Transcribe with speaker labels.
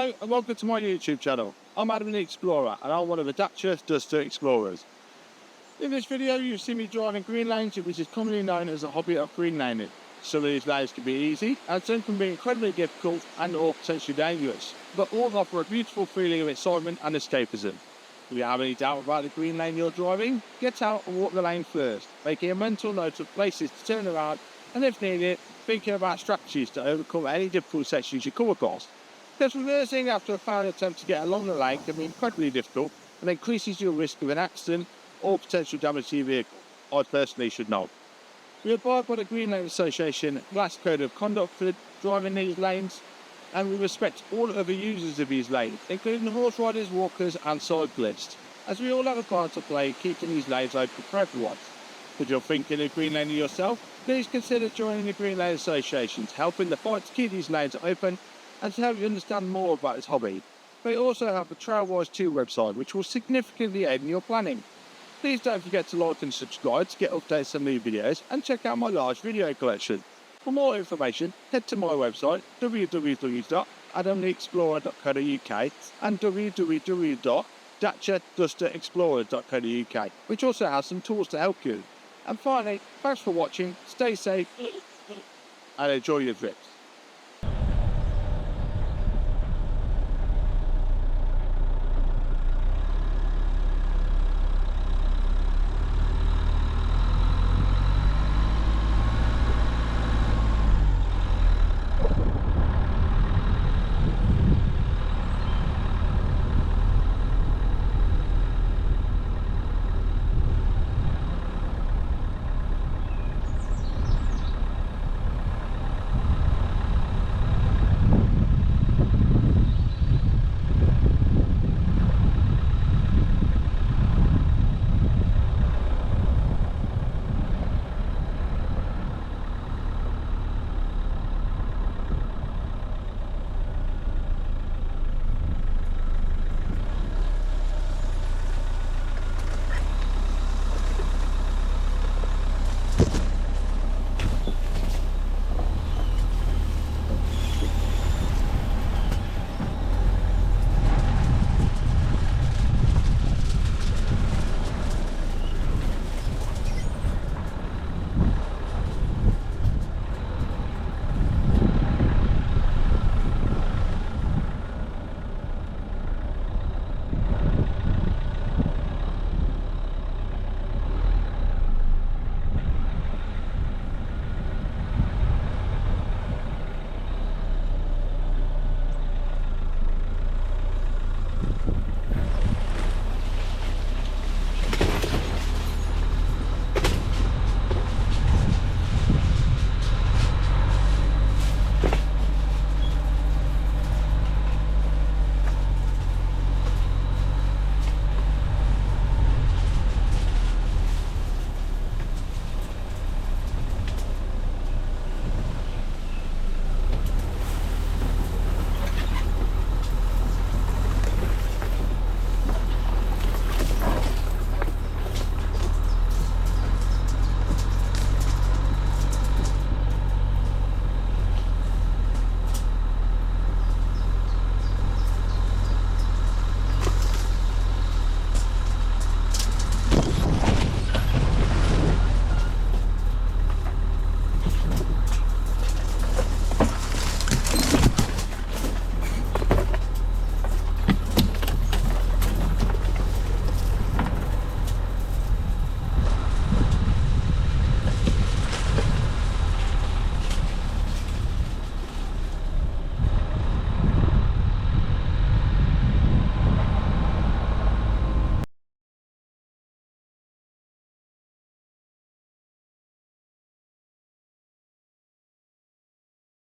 Speaker 1: Hello and welcome to my YouTube channel. I'm Adam the Explorer and I'm one of the Dacia Duster Explorers. In this video you'll see me driving green lanes, which is commonly known as a hobby of green laning. Some of these lanes can be easy and some can be incredibly difficult and or potentially dangerous, but all offer a beautiful feeling of excitement and escapism. If you have any doubt about the green lane you're driving, get out and walk the lane first, making a mental note of places to turn around and if needed, thinking about strategies to overcome any difficult sections you come across. Because reversing after a failed attempt to get along the lane can be incredibly difficult and increases your risk of an accident or potential damage to your vehicle. I personally should know. We abide by the Green Lane Association Glass Code of Conduct for driving these lanes, and we respect all other users of these lanes, including horse riders, walkers and cyclists, as we all have a part to play keeping these lanes open for everyone. If you're thinking of green laning yourself, please consider joining the Green Lane Association to help in the fight to keep these lanes open and to help you understand more about this hobby. We also have the Trailwise 2 website, which will significantly aid in your planning. Please don't forget to like and subscribe to get updates on new videos and check out my large video collection. For more information, head to my website www.adamtheexplorer.co.uk and www.daciadusterexplorer.co.uk, which also has some tools to help you. And finally, thanks for watching, stay safe and enjoy your trips.